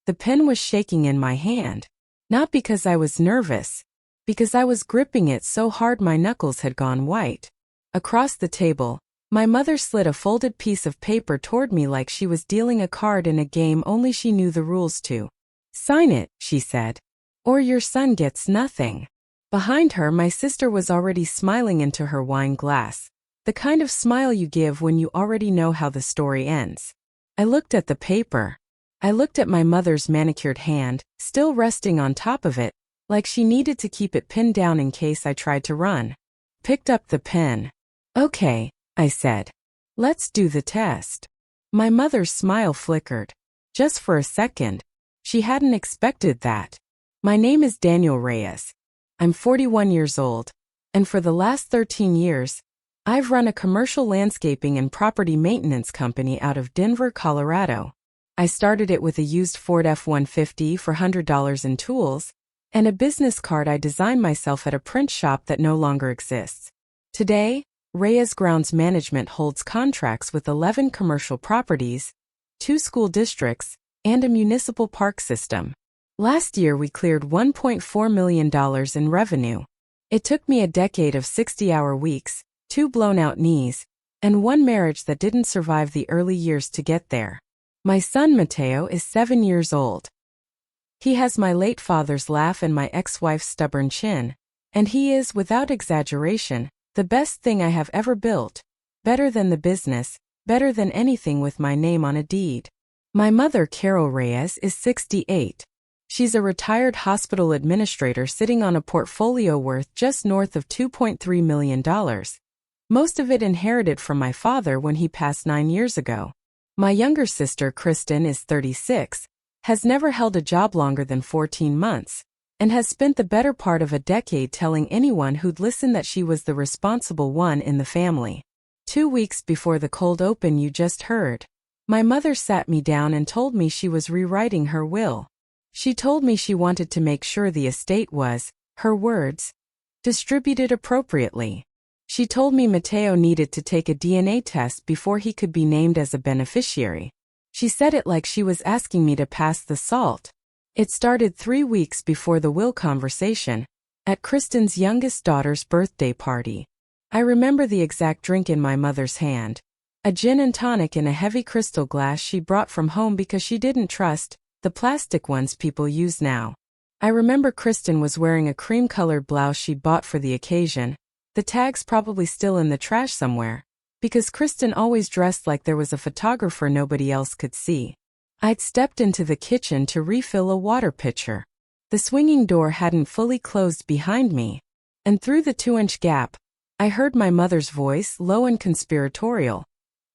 The pen was shaking in my hand. Not because I was nervous, because I was gripping it so hard my knuckles had gone white. Across the table, my mother slid a folded piece of paper toward me like she was dealing a card in a game only she knew the rules to. "Sign it," she said, "or your son gets nothing." Behind her, my sister was already smiling into her wine glass, the kind of smile you give when you already know how the story ends. I looked at the paper. I looked at my mother's manicured hand, still resting on top of it, like she needed to keep it pinned down in case I tried to run. Picked up the pen. "Okay," I said. "Let's do the test." My mother's smile flickered. Just for a second. She hadn't expected that. "My name is Daniel Reyes. I'm 41 years old, and for the last 13 years, I've run a commercial landscaping and property maintenance company out of Denver, Colorado. I started it with a used Ford F-150 for $100 in tools, and a business card I designed myself at a print shop that no longer exists. Today, Reyes Grounds Management holds contracts with 11 commercial properties, 2 school districts, and a municipal park system. Last year we cleared $1.4 million in revenue. It took me a decade of 60-hour weeks, 2 blown-out knees, and 1 marriage that didn't survive the early years to get there. My son Mateo is 7 years old. He has my late father's laugh and my ex-wife's stubborn chin, and he is, without exaggeration, the best thing I have ever built. Better than the business, better than anything with my name on a deed. My mother, Carol Reyes, is 68. She's a retired hospital administrator sitting on a portfolio worth just north of $2.3 million. Most of it inherited from my father when he passed 9 years ago. My younger sister, Kristen, is 36, has never held a job longer than 14 months, and has spent the better part of a decade telling anyone who'd listen that she was the responsible one in the family. 2 weeks before the cold open you just heard, my mother sat me down and told me she was rewriting her will. She told me she wanted to make sure the estate was, her words, distributed appropriately. She told me Mateo needed to take a DNA test before he could be named as a beneficiary. She said it like she was asking me to pass the salt. It started 3 weeks before the will conversation, at Kristen's youngest daughter's birthday party. I remember the exact drink in my mother's hand. A gin and tonic in a heavy crystal glass she brought from home because she didn't trust the plastic ones people use now. I remember Kristen was wearing a cream-colored blouse she'd bought for the occasion, the tag's probably still in the trash somewhere, because Kristen always dressed like there was a photographer nobody else could see. I'd stepped into the kitchen to refill a water pitcher. The swinging door hadn't fully closed behind me, and through the 2-inch gap, I heard my mother's voice, low and conspiratorial,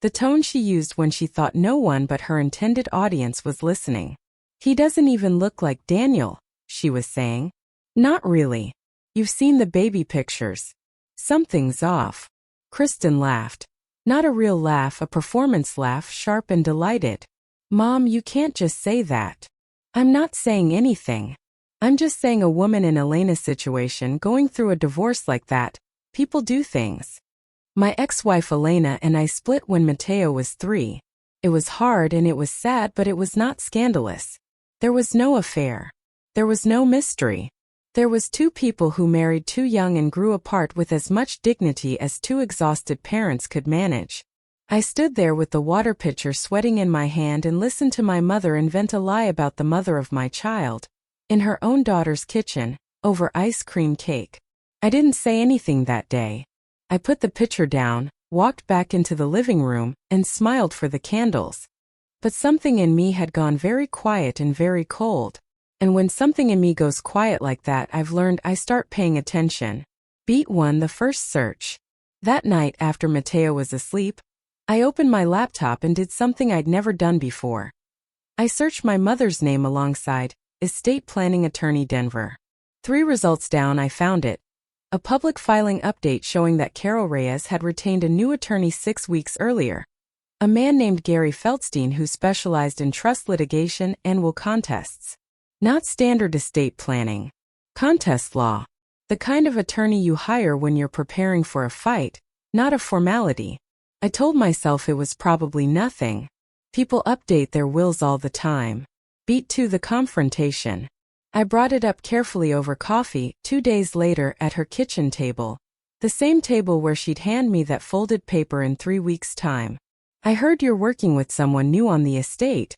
the tone she used when she thought no one but her intended audience was listening. "He doesn't even look like Daniel," she was saying. "Not really. You've seen the baby pictures. Something's off." Kristen laughed. Not a real laugh, a performance laugh, sharp and delighted. "Mom, you can't just say that." "I'm not saying anything. I'm just saying a woman in Elena's situation going through a divorce like that, people do things. My ex-wife Elena and I split when Mateo was 3. It was hard and it was sad, but it was not scandalous. There was no affair. There was no mystery. There was 2 people who married too young and grew apart with as much dignity as 2 exhausted parents could manage. I stood there with the water pitcher sweating in my hand and listened to my mother invent a lie about the mother of my child, in her own daughter's kitchen, over ice cream cake. I didn't say anything that day. I put the pitcher down, walked back into the living room, and smiled for the candles. But something in me had gone very quiet and very cold. And when something in me goes quiet like that, I've learned I start paying attention. Beat 1, the first search. That night after Mateo was asleep, I opened my laptop and did something I'd never done before. I searched my mother's name alongside, Estate Planning Attorney Denver. 3 results down I found it. A public filing update showing that Carol Reyes had retained a new attorney 6 weeks earlier. A man named Gary Feldstein who specialized in trust litigation and will contests. Not standard estate planning. Contest law. The kind of attorney you hire when you're preparing for a fight, not a formality. I told myself it was probably nothing. People update their wills all the time. Beat 2. The confrontation. I brought it up carefully over coffee 2 days later at her kitchen table. The same table where she'd hand me that folded paper in 3 weeks' time. I heard you're working with someone new on the estate,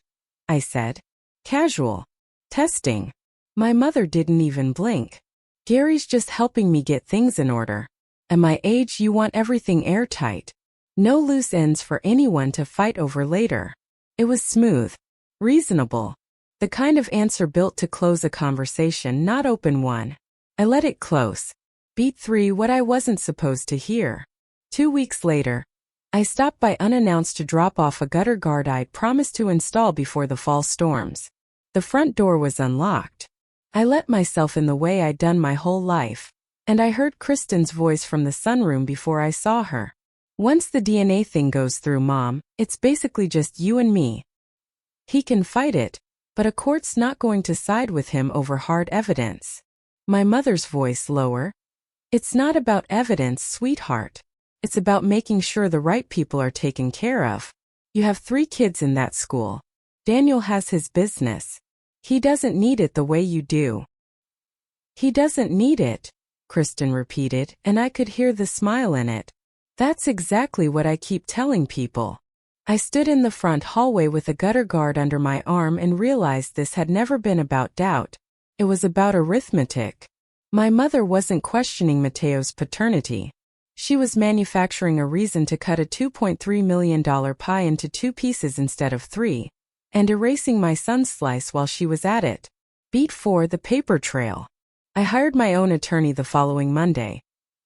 I said. Casual. Testing. My mother didn't even blink. Gary's just helping me get things in order. At my age, you want everything airtight. No loose ends for anyone to fight over later. It was smooth. Reasonable. The kind of answer built to close a conversation, not open one. I let it close. Beat 3. What I wasn't supposed to hear. 2 weeks later, I stopped by unannounced to drop off a gutter guard I'd promised to install before the fall storms. The front door was unlocked. I let myself in the way I'd done my whole life, and I heard Kristen's voice from the sunroom before I saw her. Once the DNA thing goes through, Mom, it's basically just you and me. He can fight it, but a court's not going to side with him over hard evidence. My mother's voice lower. It's not about evidence, sweetheart. It's about making sure the right people are taken care of. You have 3 kids in that school. Daniel has his business. He doesn't need it the way you do. He doesn't need it, Kristen repeated, and I could hear the smile in it. That's exactly what I keep telling people. I stood in the front hallway with a gutter guard under my arm and realized this had never been about doubt. It was about arithmetic. My mother wasn't questioning Mateo's paternity. She was manufacturing a reason to cut a $2.3 million pie into 2 pieces instead of 3, and erasing my son's slice while she was at it. Beat 4. The paper trail. I hired my own attorney the following Monday.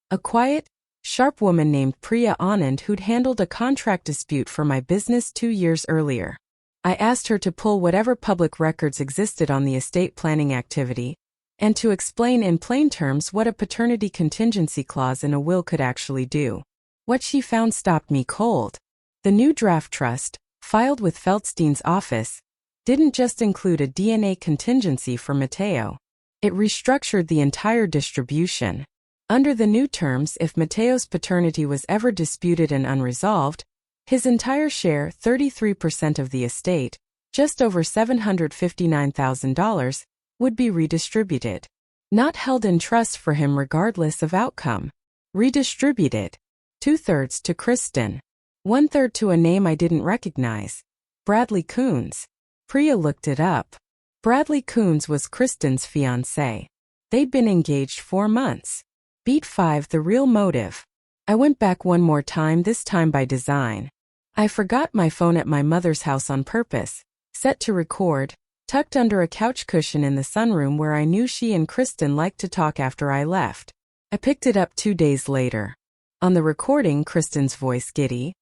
A quiet, sharp woman named Priya Anand who'd handled a contract dispute for my business 2 years earlier. I asked her to pull whatever public records existed on the estate planning activity, and to explain in plain terms what a paternity contingency clause in a will could actually do. What she found stopped me cold. The new draft trust, filed with Feldstein's office, didn't just include a DNA contingency for Mateo. It restructured the entire distribution. Under the new terms, if Mateo's paternity was ever disputed and unresolved, his entire share, 33% of the estate, just over $759,000, would be redistributed. Not held in trust for him regardless of outcome. Redistributed. 2/3 to Kristen. 1/3 to a name I didn't recognize. Bradley Coons. Priya looked it up. Bradley Coons was Kristen's fiancé. They'd been engaged 4 months. Beat 5. The real motive. I went back one more time, this time by design. I forgot my phone at my mother's house on purpose, set to record, tucked under a couch cushion in the sunroom where I knew she and Kristen liked to talk after I left. I picked it up 2 days later. On the recording, Kristen's voice giddy.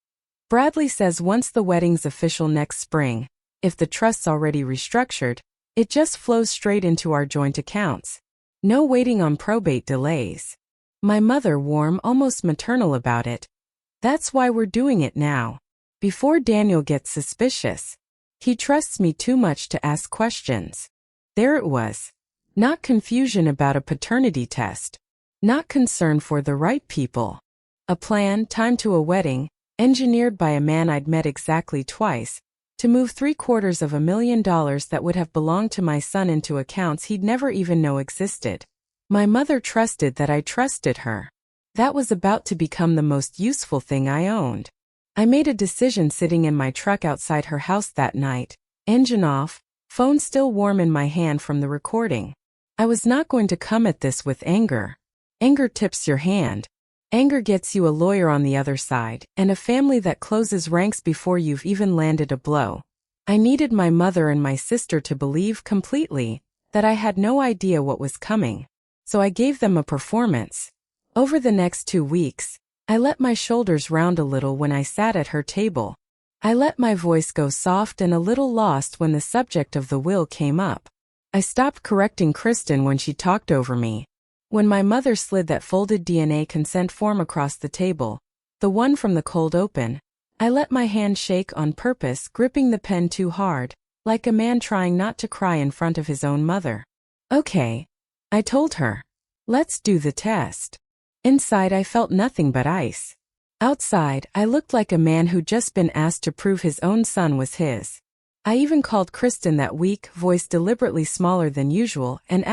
Bradley says once the wedding's official next spring, if the trust's already restructured, it just flows straight into our joint accounts. No waiting on probate delays. My mother warm, almost maternal about it. That's why we're doing it now. Before Daniel gets suspicious. He trusts me too much to ask questions. There it was. Not confusion about a paternity test. Not concern for the right people. A plan, timed to a wedding, engineered by a man I'd met exactly twice, to move $750,000 that would have belonged to my son into accounts he'd never even know existed. My mother trusted that I trusted her. That was about to become the most useful thing I owned. I made a decision sitting in my truck outside her house that night, engine off, phone still warm in my hand from the recording. I was not going to come at this with anger. Anger tips your hand. Anger gets you a lawyer on the other side, and a family that closes ranks before you've even landed a blow. I needed my mother and my sister to believe completely that I had no idea what was coming, so I gave them a performance. Over the next 2 weeks, I let my shoulders round a little when I sat at her table. I let my voice go soft and a little lost when the subject of the will came up. I stopped correcting Kristen when she talked over me. When my mother slid that folded DNA consent form across the table, the one from the cold open, I let my hand shake on purpose, gripping the pen too hard, like a man trying not to cry in front of his own mother. Okay, I told her. Let's do the test. Inside I felt nothing but ice. Outside, I looked like a man who'd just been asked to prove his own son was his. I even called Kristen that week, voice deliberately smaller than usual, and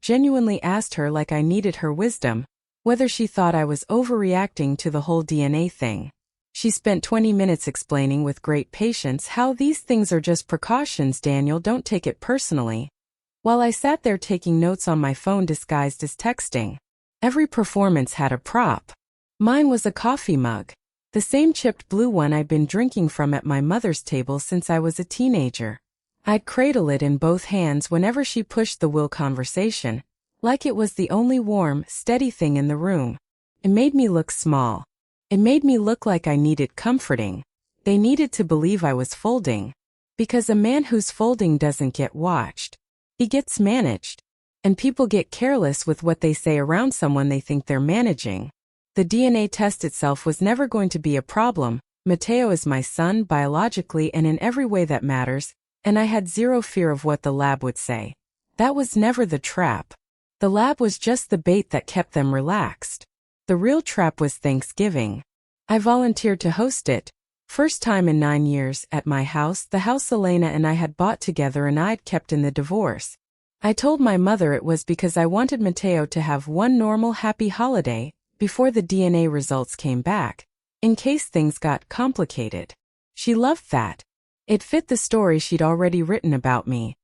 genuinely asked her like I needed her wisdom, whether she thought I was overreacting to the whole DNA thing. She spent 20 minutes explaining with great patience how these things are just precautions, Daniel, don't take it personally. While I sat there taking notes on my phone disguised as texting. Every performance had a prop. Mine was a coffee mug. The same chipped blue one I'd been drinking from at my mother's table since I was a teenager. I'd cradle it in both hands whenever she pushed the will conversation, like it was the only warm, steady thing in the room. It made me look small. It made me look like I needed comforting. They needed to believe I was folding. Because a man who's folding doesn't get watched. He gets managed. And people get careless with what they say around someone they think they're managing. The DNA test itself was never going to be a problem. Mateo is my son biologically and in every way that matters, and I had zero fear of what the lab would say. That was never the trap. The lab was just the bait that kept them relaxed. The real trap was Thanksgiving. I volunteered to host it. First time in 9 years, at my house, the house Elena and I had bought together and I'd kept in the divorce. I told my mother it was because I wanted Mateo to have one normal happy holiday before the DNA results came back, in case things got complicated. She loved that. It fit the story she'd already written about me.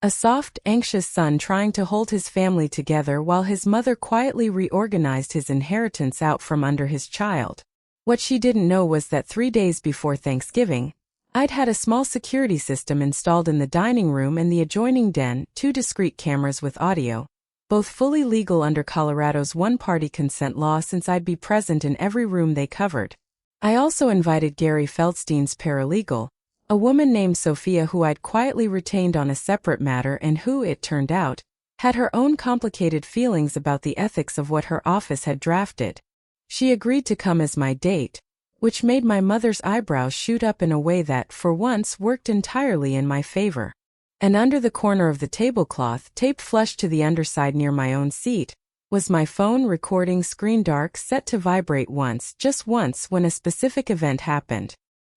A soft, anxious son trying to hold his family together while his mother quietly reorganized his inheritance out from under his child. What she didn't know was that 3 days before Thanksgiving, I'd had a small security system installed in the dining room and the adjoining den, 2 discrete cameras with audio, both fully legal under Colorado's one-party consent law since I'd be present in every room they covered. I also invited Gary Feldstein's paralegal, a woman named Sophia who I'd quietly retained on a separate matter and who, it turned out, had her own complicated feelings about the ethics of what her office had drafted. She agreed to come as my date, which made my mother's eyebrows shoot up in a way that, for once, worked entirely in my favor. And under the corner of the tablecloth, taped flush to the underside near my own seat, was my phone recording screen dark set to vibrate once, just once, when a specific event happened.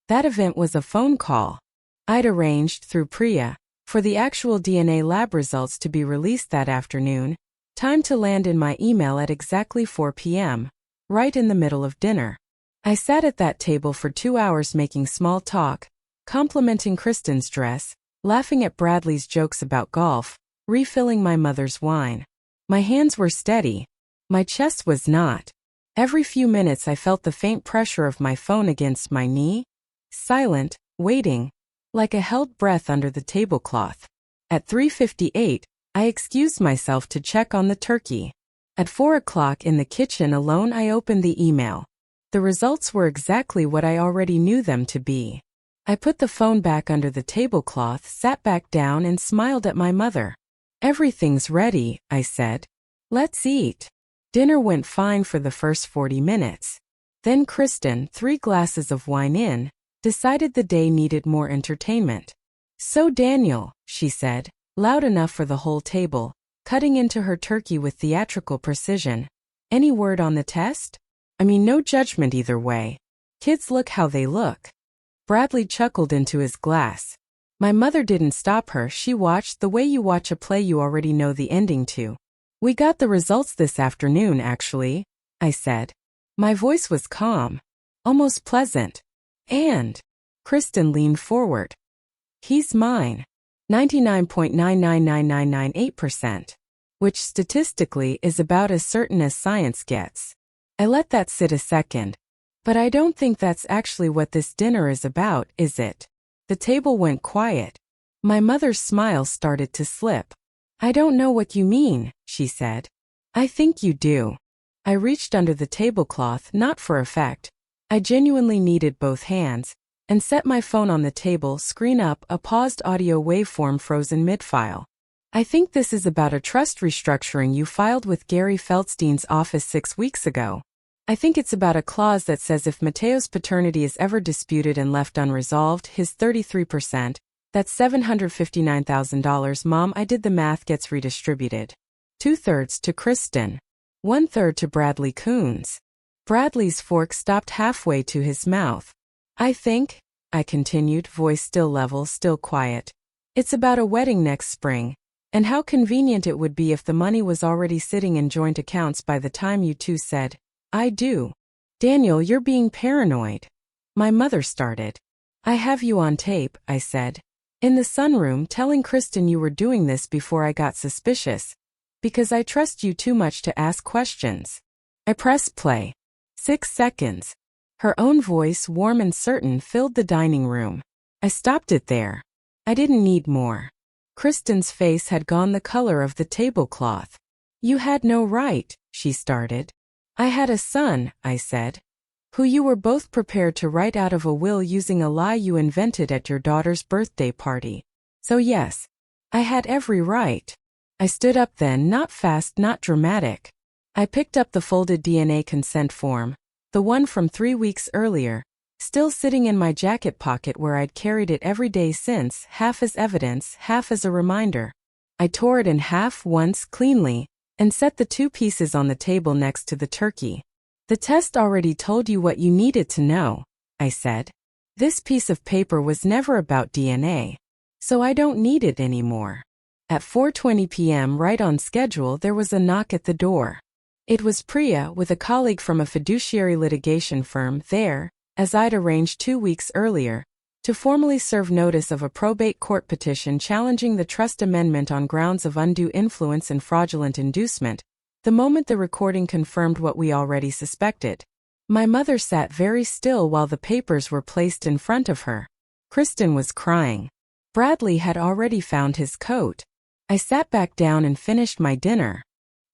That event was a phone call. I'd arranged, through Priya, for the actual DNA lab results to be released that afternoon, time to land in my email at exactly 4 p.m., right in the middle of dinner. I sat at that table for 2 hours making small talk, complimenting Kristen's dress, laughing at Bradley's jokes about golf, refilling my mother's wine. My hands were steady. My chest was not. Every few minutes I felt the faint pressure of my phone against my knee. Silent, waiting, like a held breath under the tablecloth. At 3:58, I excused myself to check on the turkey. At 4 o'clock in the kitchen alone I opened the email. The results were exactly what I already knew them to be. I put the phone back under the tablecloth, sat back down and smiled at my mother. "Everything's ready," I said. "Let's eat." Dinner went fine for the first 40 minutes. Then Kristen, 3 glasses of wine in, decided the day needed more entertainment. "So Daniel," she said, loud enough for the whole table, cutting into her turkey with theatrical precision, "any word on the test? I mean, no judgment either way. Kids look how they look." Bradley chuckled into his glass. My mother didn't stop her. She watched the way you watch a play you already know the ending to. "We got the results this afternoon, actually," I said. My voice was calm, almost pleasant. "And," Kristen leaned forward, "he's mine. 99.999998%, which statistically is about as certain as science gets." I let that sit a second. "But I don't think that's actually what this dinner is about, is it?" The table went quiet. My mother's smile started to slip. "I don't know what you mean," she said. "I think you do." I reached under the tablecloth, not for effect. I genuinely needed both hands, and set my phone on the table, screen up, a paused audio waveform frozen mid-file. "I think this is about a trust restructuring you filed with Gary Feldstein's office 6 weeks ago. I think it's about a clause that says if Mateo's paternity is ever disputed and left unresolved, his 33%, that's $759,000, Mom, I did the math, gets redistributed. 2/3 to Kristen. 1/3 to Bradley Coons." Bradley's fork stopped halfway to his mouth. I think I continued, voice still level, still quiet. It's about a wedding next spring, and how convenient it would be if the money was already sitting in joint accounts by the time you two said, I do. Daniel, you're being paranoid. My mother started. I have you on tape, I said. In the sunroom telling Kristen you were doing this before I got suspicious. Because I trust you too much to ask questions. I pressed play. 6 seconds. Her own voice, warm and certain, filled the dining room. I stopped it there. I didn't need more. Kristen's face had gone the color of the tablecloth. You had no right, she started. I had a son, I said, who you were both prepared to write out of a will using a lie you invented at your daughter's birthday party. So yes, I had every right. I stood up then, not fast, not dramatic. I picked up the folded DNA consent form, the one from 3 weeks earlier, still sitting in my jacket pocket where I'd carried it every day since, half as evidence, half as a reminder. I tore it in half once cleanly, and set the 2 pieces on the table next to the turkey. The test already told you what you needed to know, I said. This piece of paper was never about DNA, so I don't need it anymore. At 4:20 p.m., right on schedule, there was a knock at the door. It was Priya, with a colleague from a fiduciary litigation firm, there, as I'd arranged 2 weeks earlier, to formally serve notice of a probate court petition challenging the trust amendment on grounds of undue influence and fraudulent inducement. The moment the recording confirmed what we already suspected. My mother sat very still while the papers were placed in front of her. Kristen was crying. Bradley had already found his coat. I sat back down and finished my dinner.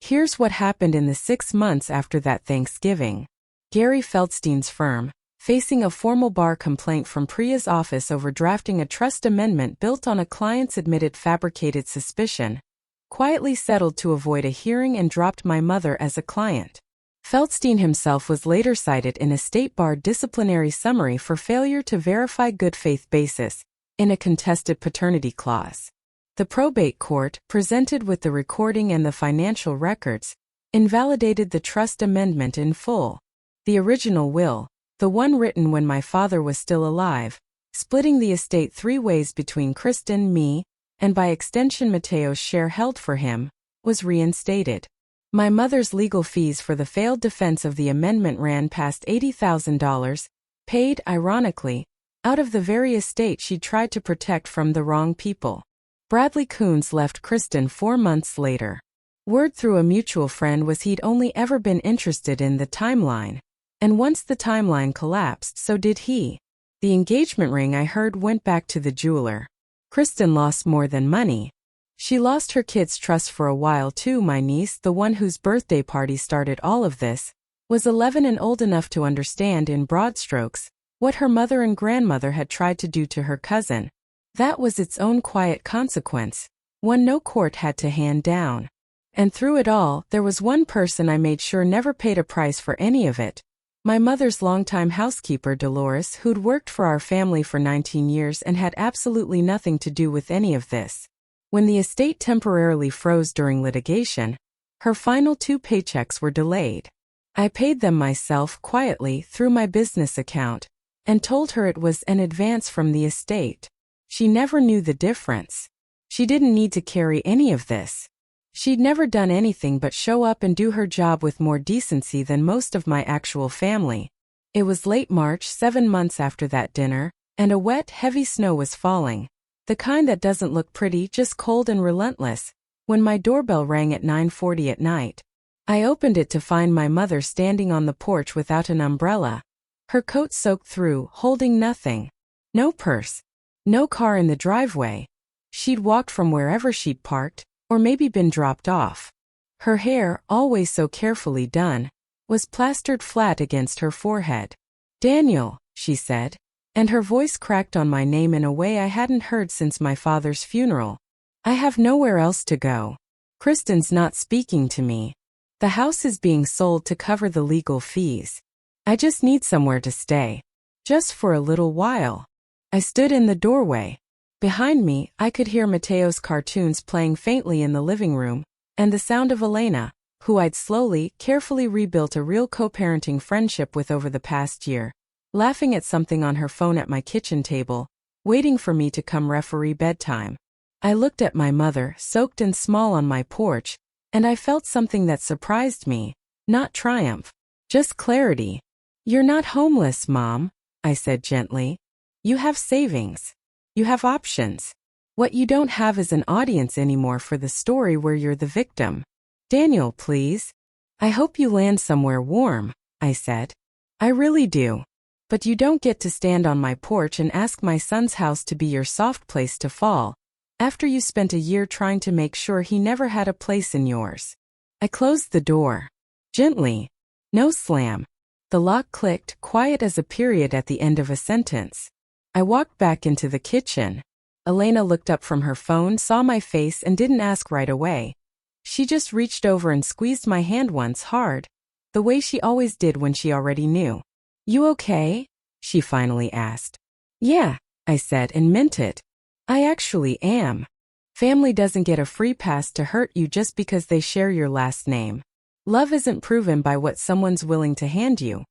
Here's what happened in the 6 months after that Thanksgiving. Gary Feldstein's firm, facing a formal bar complaint from Priya's office over drafting a trust amendment built on a client's admitted fabricated suspicion, quietly settled to avoid a hearing and dropped my mother as a client. Feldstein himself was later cited in a state bar disciplinary summary for failure to verify good faith basis in a contested paternity clause. The probate court, presented with the recording and the financial records, invalidated the trust amendment in full. The original will, the one written when my father was still alive, splitting the estate 3 ways between Kristen, me, and by extension Mateo's share held for him, was reinstated. My mother's legal fees for the failed defense of the amendment ran past $80,000, paid, ironically, out of the very estate she'd tried to protect from the wrong people. Bradley Coons left Kristen 4 months later. Word through a mutual friend was he'd only ever been interested in the timeline. And once the timeline collapsed, so did he. The engagement ring, I heard, went back to the jeweler. Kristen lost more than money. She lost her kids' trust for a while too. My niece, the one whose birthday party started all of this, was 11 and old enough to understand in broad strokes what her mother and grandmother had tried to do to her cousin. That was its own quiet consequence, one no court had to hand down. And through it all, there was one person I made sure never paid a price for any of it. My mother's longtime housekeeper, Dolores, who'd worked for our family for 19 years and had absolutely nothing to do with any of this. When the estate temporarily froze during litigation, her final 2 paychecks were delayed. I paid them myself quietly through my business account and told her it was an advance from the estate. She never knew the difference. She didn't need to carry any of this. She'd never done anything but show up and do her job with more decency than most of my actual family. It was late March, 7 months after that dinner, and a wet, heavy snow was falling. The kind that doesn't look pretty, just cold and relentless, when my doorbell rang at 9:40 at night. I opened it to find my mother standing on the porch without an umbrella. Her coat soaked through, holding nothing. No purse. No car in the driveway. She'd walked from wherever she'd parked, or maybe been dropped off. Her hair, always so carefully done, was plastered flat against her forehead. Daniel, she said, and her voice cracked on my name in a way I hadn't heard since my father's funeral. I have nowhere else to go. Kristen's not speaking to me. The house is being sold to cover the legal fees. I just need somewhere to stay. Just for a little while. I stood in the doorway. Behind me, I could hear Mateo's cartoons playing faintly in the living room, and the sound of Elena, who I'd slowly, carefully rebuilt a real co-parenting friendship with over the past year, laughing at something on her phone at my kitchen table, waiting for me to come referee bedtime. I looked at my mother, soaked and small on my porch, and I felt something that surprised me, not triumph, just clarity. "You're not homeless, Mom," I said gently. "You have savings. You have options. What you don't have is an audience anymore for the story where you're the victim." "Daniel, please. I hope you land somewhere warm," I said. "I really do. But you don't get to stand on my porch and ask my son's house to be your soft place to fall, after you spent a year trying to make sure he never had a place in yours." I closed the door. Gently. No slam. The lock clicked, quiet as a period at the end of a sentence. I walked back into the kitchen. Elena looked up from her phone, saw my face, and didn't ask right away. She just reached over and squeezed my hand once hard, the way she always did when she already knew. "You okay?" she finally asked. "Yeah," I said and meant it. "I actually am. Family doesn't get a free pass to hurt you just because they share your last name. Love isn't proven by what someone's willing to hand you.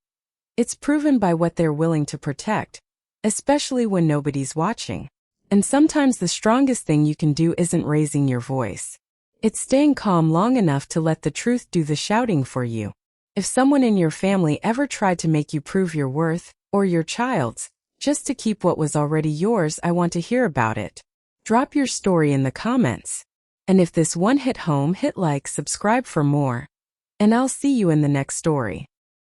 It's proven by what they're willing to protect, especially when nobody's watching. And sometimes the strongest thing you can do isn't raising your voice. It's staying calm long enough to let the truth do the shouting for you. If someone in your family ever tried to make you prove your worth, or your child's, just to keep what was already yours, I want to hear about it. Drop your story in the comments. And if this one hit home, hit like, subscribe for more. And I'll see you in the next story.